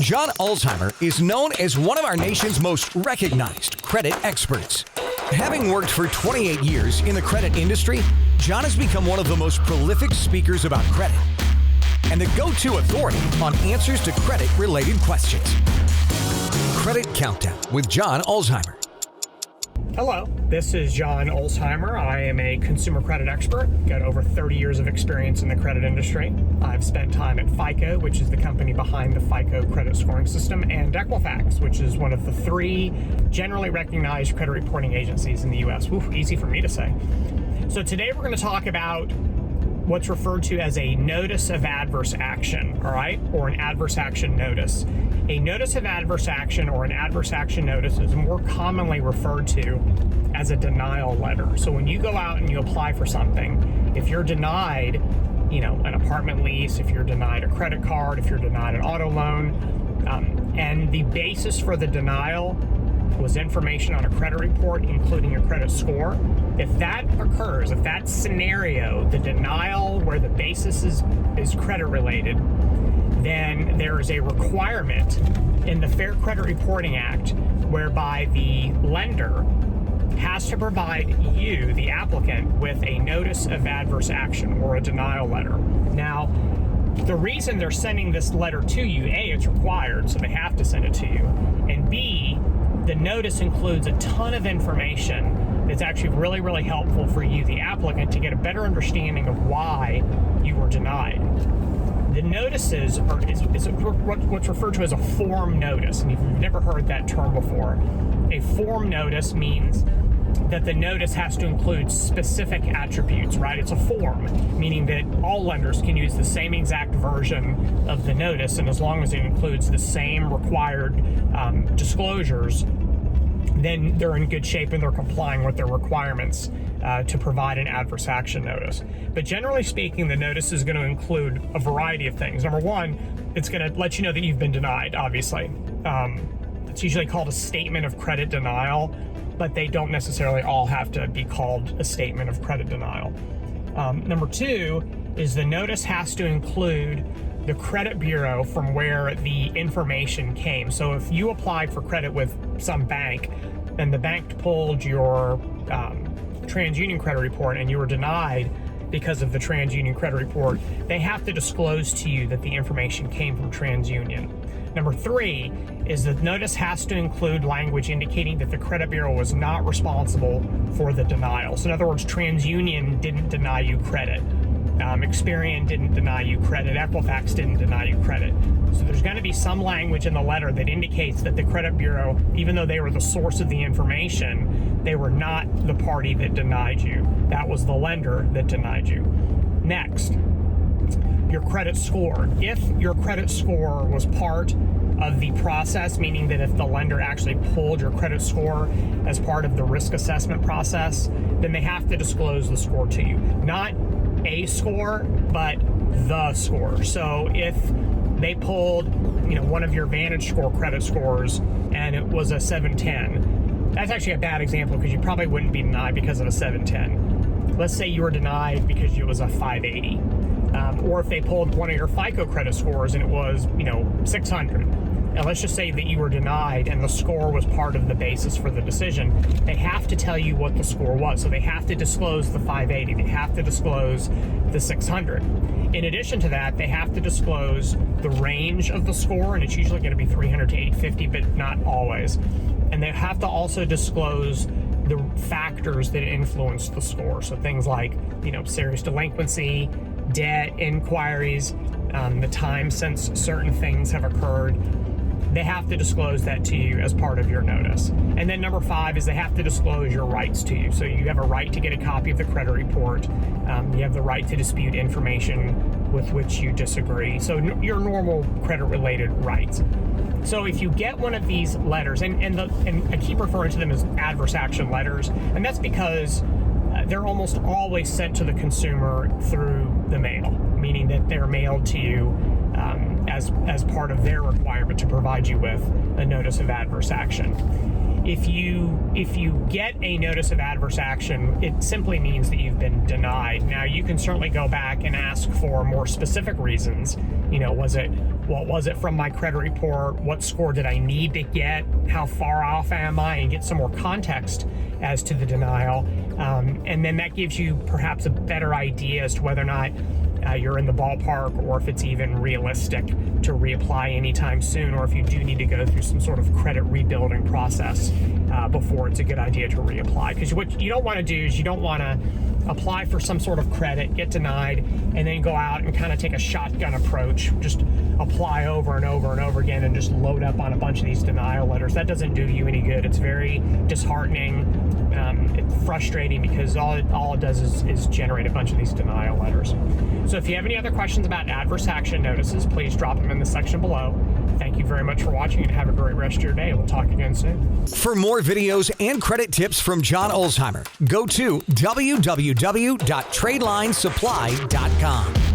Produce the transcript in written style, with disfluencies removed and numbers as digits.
John Ulzheimer is known as one of our nation's most recognized credit experts. Having worked for 28 years in the credit industry, John has become one of the most prolific speakers about credit and the go-to authority on answers to credit-related questions. Credit Countdown with John Ulzheimer. Hello, this is John Ulzheimer. I am a consumer credit expert, got over 30 years of experience in the credit industry. I've spent time at FICO, which is the company behind the FICO credit scoring system, and Equifax, which is one of the three generally recognized credit reporting agencies in the U.S. Oof, easy for me to say. So today we're going to talk about what's referred to as a notice of adverse action, all right, or an adverse action notice. A notice of adverse action or an adverse action notice is more commonly referred to as a denial letter. So when you go out and you apply for something, if you're denied, an apartment lease, if you're denied a credit card, if you're denied an auto loan, and the basis for the denial was information on a credit report, including your credit score. If that occurs, if that scenario, the denial where the basis is credit related, then there is a requirement in the Fair Credit Reporting Act whereby the lender has to provide you, the applicant, with a notice of adverse action or a denial letter. Now, the reason they're sending this letter to you, A, it's required, so they have to send it to you, and B, the notice includes a ton of information that's actually really, really helpful for you, the applicant, to get a better understanding of why you were denied. The notices is what's referred to as a form notice, and if you've never heard that term before, a form notice means that the notice has to include specific attributes, right? It's a form, meaning that all lenders can use the same exact version of the notice, and as long as it includes the same required disclosures, then they're in good shape and they're complying with their requirements to provide an adverse action notice. But generally speaking, the notice is going to include a variety of things. Number one, it's going to let you know that you've been denied, obviously. It's usually called a statement of credit denial, but they don't necessarily all have to be called a statement of credit denial. Number two is the notice has to include the credit bureau from where the information came. So if you applied for credit with some bank and the bank pulled your TransUnion credit report and you were denied because of the TransUnion credit report, they have to disclose to you that the information came from TransUnion. Number three is the notice has to include language indicating that the credit bureau was not responsible for the denial. So in other words, TransUnion didn't deny you credit. Experian didn't deny you credit. Equifax didn't deny you credit. So there's going to be some language in the letter that indicates that the credit bureau, even though they were the source of the information, they were not the party that denied you. That was the lender that denied you. Next, your credit score. If your credit score was part of the process, meaning that if the lender actually pulled your credit score as part of the risk assessment process, then they have to disclose the score to you. Not a score, but the score. So if they pulled, one of your VantageScore credit scores and it was a 710, that's actually a bad example because you probably wouldn't be denied because of a 710. Let's say you were denied because it was a 580. Or if they pulled one of your FICO credit scores and it was, 600. And let's just say that you were denied and the score was part of the basis for the decision. They have to tell you what the score was. So they have to disclose the 580. They have to disclose the 600. In addition to that, they have to disclose the range of the score, and it's usually going to be 300 to 850, but not always. And they have to also disclose the factors that influence the score. So things like, serious delinquency, debt, inquiries, the time since certain things have occurred. They have to disclose that to you as part of your notice. And then number five is they have to disclose your rights to you. So you have a right to get a copy of the credit report. You have the right to dispute information with which you disagree. So your normal credit-related rights. So if you get one of these letters, and I keep referring to them as adverse action letters, and that's because they're almost always sent to the consumer through the mail, meaning that they're mailed to you as part of their requirement to provide you with a notice of adverse action. If you get a notice of adverse action, it simply means that you've been denied. Now, you can certainly go back and ask for more specific reasons. What was it from my credit report? What score did I need to get? How far off am I? And get some more context as to the denial. And then that gives you perhaps a better idea as to whether or not you're in the ballpark, or if it's even realistic to reapply anytime soon, or if you do need to go through some sort of credit rebuilding process before it's a good idea to reapply. Because what you don't want to do is you don't want to apply for some sort of credit, get denied, and then go out and kind of take a shotgun approach, just apply over and over and over again and just load up on a bunch of these denial letters. That doesn't do you any good. It's very disheartening. It's frustrating because all it does is generate a bunch of these denial letters. So if you have any other questions about adverse action notices, please drop them in the section below. Thank you very much for watching, and have a great rest of your day. We'll talk again soon. For more videos and credit tips from John Ulzheimer, go to www.tradelinesupply.com.